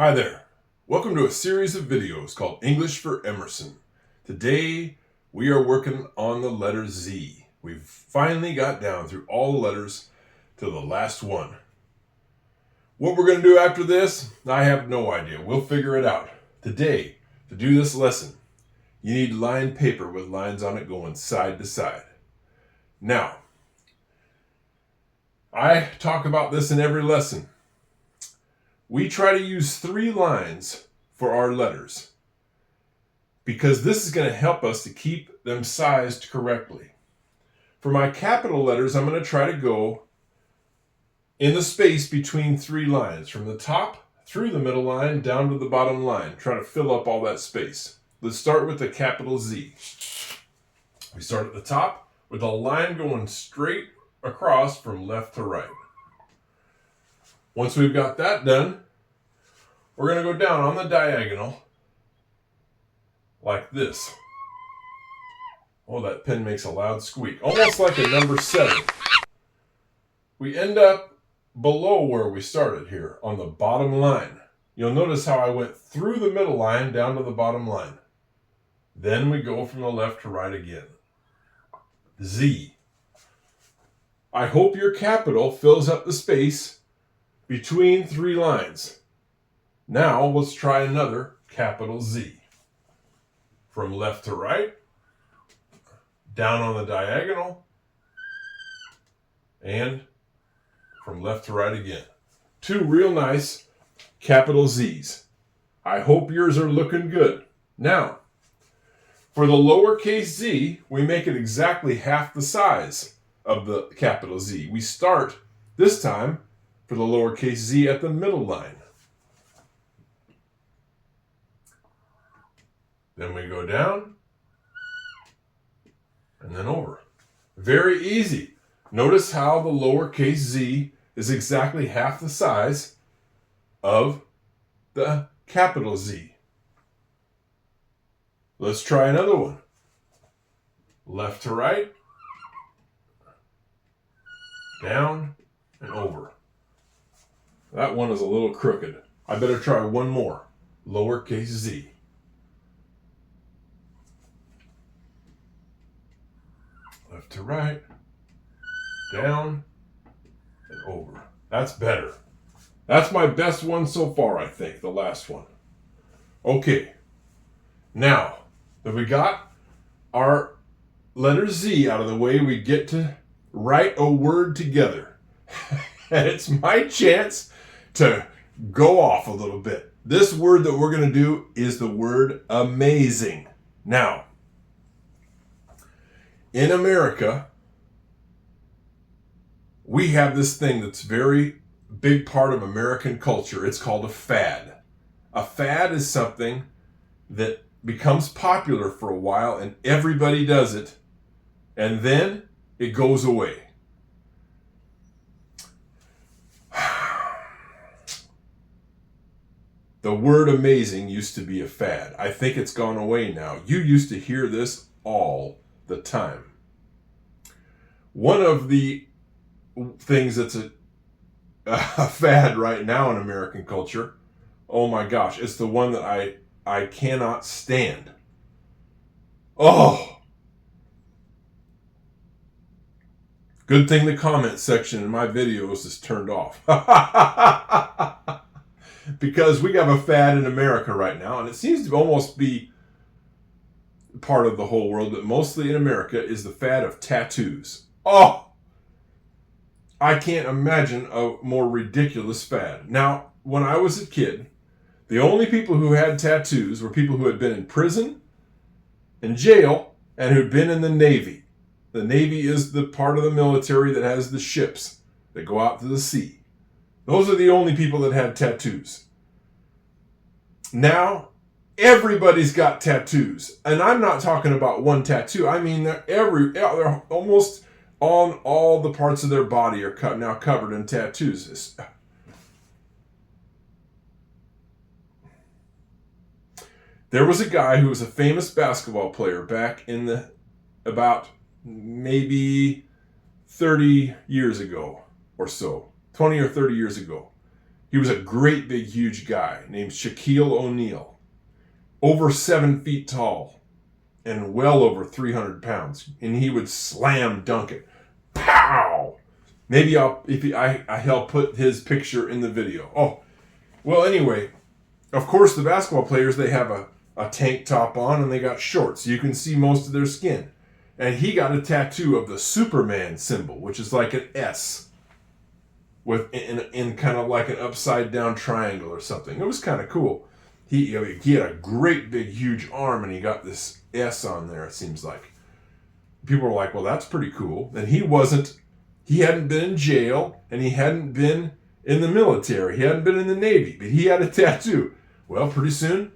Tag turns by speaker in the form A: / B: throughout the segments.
A: Hi there. Welcome to a series of videos called English for Emerson. Today we are working on the letter Z. We've finally got down through all the letters to the last one. What we're going to do after this, I have no idea. We'll figure it out. Today, to do this lesson, you need lined paper with lines on it going side to side. Now, I talk about this in every lesson. We try to use 3 lines for our letters because this is going to help us to keep them sized correctly. For my capital letters, I'm going to try to go in the space between 3 lines, from the top through the middle line down to the bottom line. Try to fill up all that space. Let's start with the capital Z. We start at the top with a line going straight across from left to right. Once we've got that done, we're going to go down on the diagonal like this. Oh, that pen makes a loud squeak. Almost like a number 7. We end up below where we started here on the bottom line. You'll notice how I went through the middle line down to the bottom line. Then we go from the left to right again. Z. I hope your capital fills up the space between 3 lines. Now let's try another capital Z. From left to right, down on the diagonal, and from left to right again. 2 real nice capital Z's. I hope yours are looking good. Now, for the lowercase z, we make it exactly half the size of the capital Z. We start this time for the lowercase z at the middle line. Then we go down and then over. Very easy. Notice how the lowercase z is exactly half the size of the capital Z. Let's try another one. Left to right, down and over. That one is a little crooked. I better try one more. Lowercase z. Left to right, down and over. That's better. That's my best one so far, I think, the last one. Okay, now that we got our letter Z out of the way, we get to write a word together. And it's my chance to go off a little bit. This word that we're going to do is the word amazing. Now, in America, we have this thing that's very big part of American culture. It's called a fad. A fad is something that becomes popular for a while and everybody does it, and then it goes away. The word amazing used to be a fad. I think it's gone away now. You used to hear this all the time. One of the things that's a fad right now in American culture, oh my gosh, it's the one that I cannot stand. Oh! Good thing the comment section in my videos is turned off. Because we have a fad in America right now, and it seems to almost be part of the whole world, but mostly in America, is the fad of tattoos. Oh! I can't imagine a more ridiculous fad. Now, when I was a kid, the only people who had tattoos were people who had been in prison, in jail, and who'd been in the Navy. The Navy is the part of the military that has the ships that go out to the sea. Those are the only people that had tattoos. Now, everybody's got tattoos. And I'm not talking about one tattoo. I mean, they're almost on all the parts of their body are now covered in tattoos. There was a guy who was a famous basketball player back in about maybe 30 years ago or so, 20 or 30 years ago. He was a great big huge guy named Shaquille O'Neal, over 7 feet tall and well over 300 pounds. And he would slam dunk it. Pow! Maybe I'll put his picture in the video. Oh, well, anyway, of course, the basketball players, they have a tank top on and they got shorts. So you can see most of their skin. And he got a tattoo of the Superman symbol, which is like an S with in kind of like an upside down triangle or something. It was kind of cool. He had a great big huge arm and he got this S on there, it seems like. People were like, well, that's pretty cool. And he hadn't been in jail and he hadn't been in the military. He hadn't been in the Navy, but he had a tattoo. Well, pretty soon,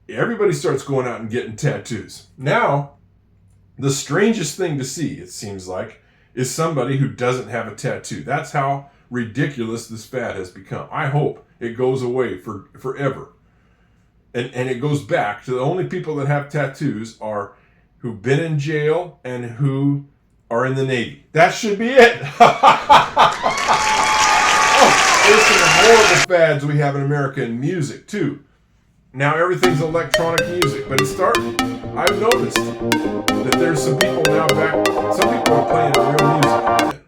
A: everybody starts going out and getting tattoos. Now, the strangest thing to see, it seems like, is somebody who doesn't have a tattoo. That's how ridiculous this fad has become. I hope it goes away forever. And it goes back to the only people that have tattoos are who've been in jail and who are in the Navy. That should be it. Oh, there's some horrible fads we have in America in music, too. Now everything's electronic music, but I've noticed that there's some people now some people are playing real music again.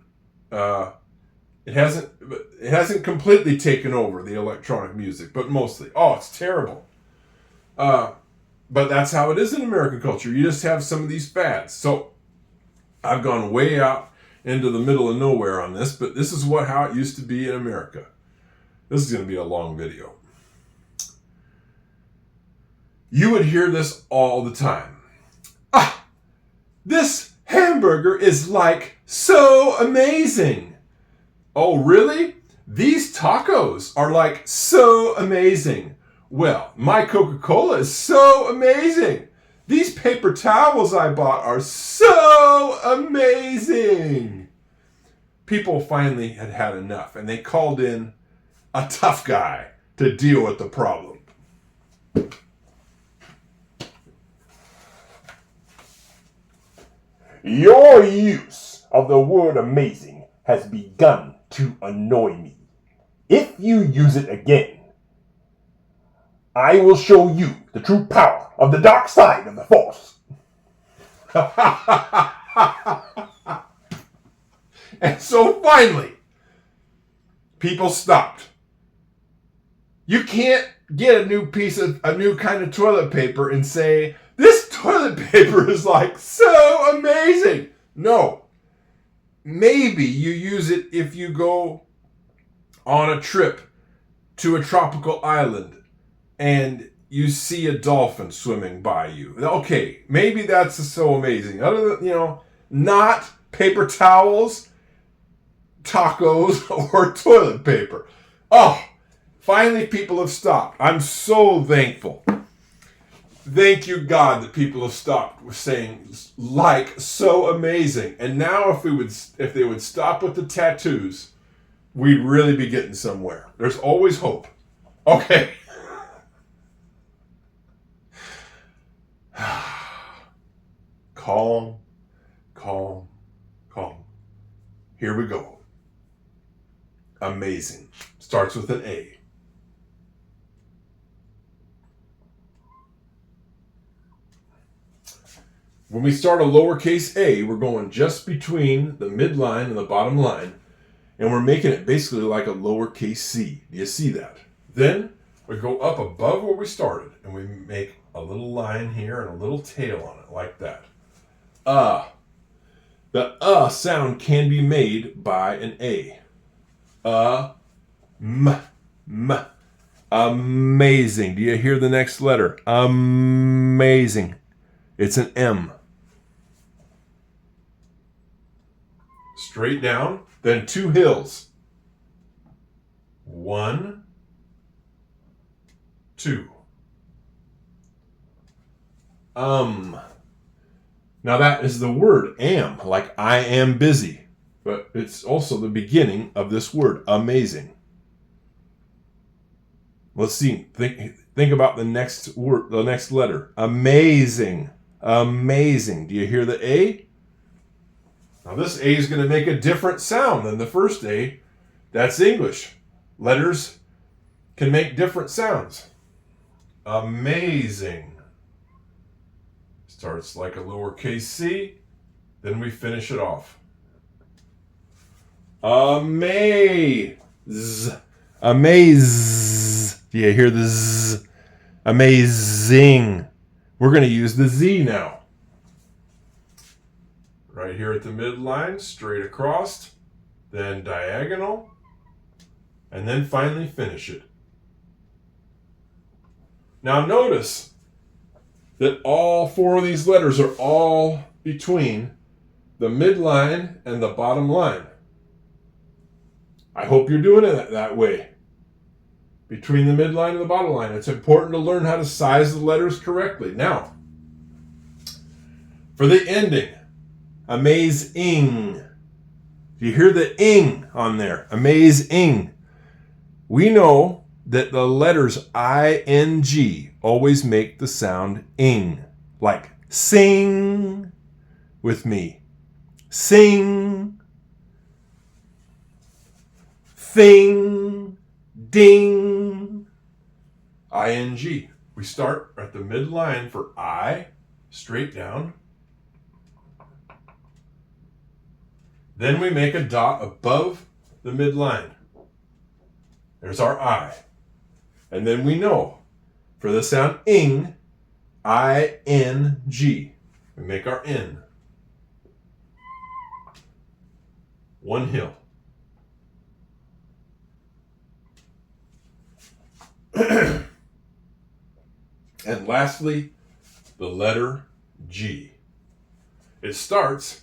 A: It hasn't completely taken over the electronic music, but mostly. Oh, it's terrible. But that's how it is in American culture. You just have some of these fads. So I've gone way out into the middle of nowhere on this, but this is how it used to be in America. This is going to be a long video. You would hear this all the time. This hamburger is like so amazing. Oh, really? These tacos are like so amazing. Well, my Coca-Cola is so amazing. These paper towels I bought are so amazing. People finally had enough, and they called in a tough guy to deal with the problem.
B: Your use of the word amazing has begun to annoy me. If you use it again, I will show you the true power of the dark side of the Force.
A: And so finally, people stopped. You can't get a new kind of toilet paper and say, this toilet paper is like so amazing. No. Maybe you use it if you go on a trip to a tropical island and you see a dolphin swimming by you. Okay, maybe that's so amazing. Other than, not paper towels, tacos, or toilet paper. Oh, finally people have stopped. I'm so thankful. Thank you, God, that people have stopped saying, like, so amazing. And now if they would stop with the tattoos, we'd really be getting somewhere. There's always hope. Okay. Calm, calm, calm. Here we go. Amazing. Starts with an A. When we start a lowercase a, we're going just between the midline and the bottom line, and we're making it basically like a lowercase c. Do you see that? Then we go up above where we started, and we make a little line here and a little tail on it, like that. The sound can be made by an A. M. Amazing. Do you hear the next letter? Amazing. It's an M. Straight down, then 2 hills. 1, 2. Now that is the word am, like I am busy. But it's also the beginning of this word, amazing. Let's see. Think about the next word, the next letter. Amazing. Amazing. Do you hear the A? Now this A is going to make a different sound than the first A. That's English. Letters can make different sounds. Amazing. Starts like a lowercase c, then we finish it off. Amaze. Amaze. Do you hear the z? Amazing. We're going to use the z now. Right here at the midline, straight across, then diagonal, and then finally finish it. Now notice that all four of these letters are all between the midline and the bottom line. I hope you're doing it that way. Between the midline and the bottom line. It's important to learn how to size the letters correctly. Now, for the ending, amazing. Do you hear the ing on there? Amazing. We know that the letters ing always make the sound ing. Like sing with me. Sing. Thing. Ding. ing. We start at the midline for I, straight down. Then we make a dot above the midline. There's our I. And then we know for the sound ing, I-N-G. We make our N. One hill. And lastly, the letter G. It starts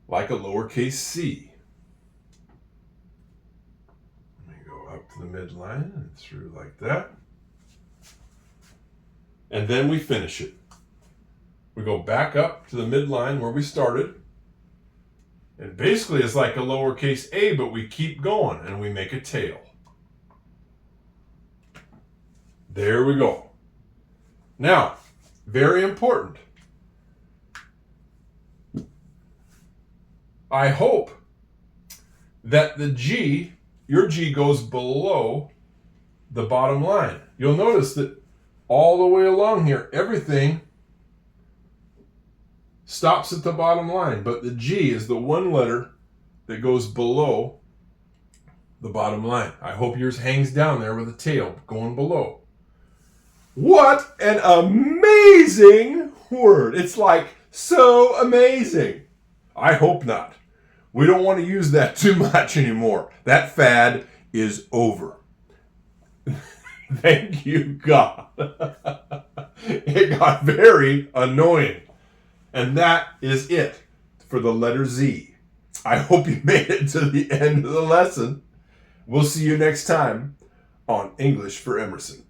A: like a lowercase c. Let me go up to the midline and through like that. And then we finish it. We go back up to the midline where we started. And basically it's like a lowercase a, but we keep going and we make a tail. There we go. Now, very important. I hope that the G, your G goes below the bottom line. You'll notice that all the way along here, everything stops at the bottom line, but the G is the one letter that goes below the bottom line. I hope yours hangs down there with a tail going below. What an amazing word. It's like so amazing. I hope not. We don't want to use that too much anymore. That fad is over. Thank you, God. It got very annoying. And that is it for the letter Z. I hope you made it to the end of the lesson. We'll see you next time on English for Emerson.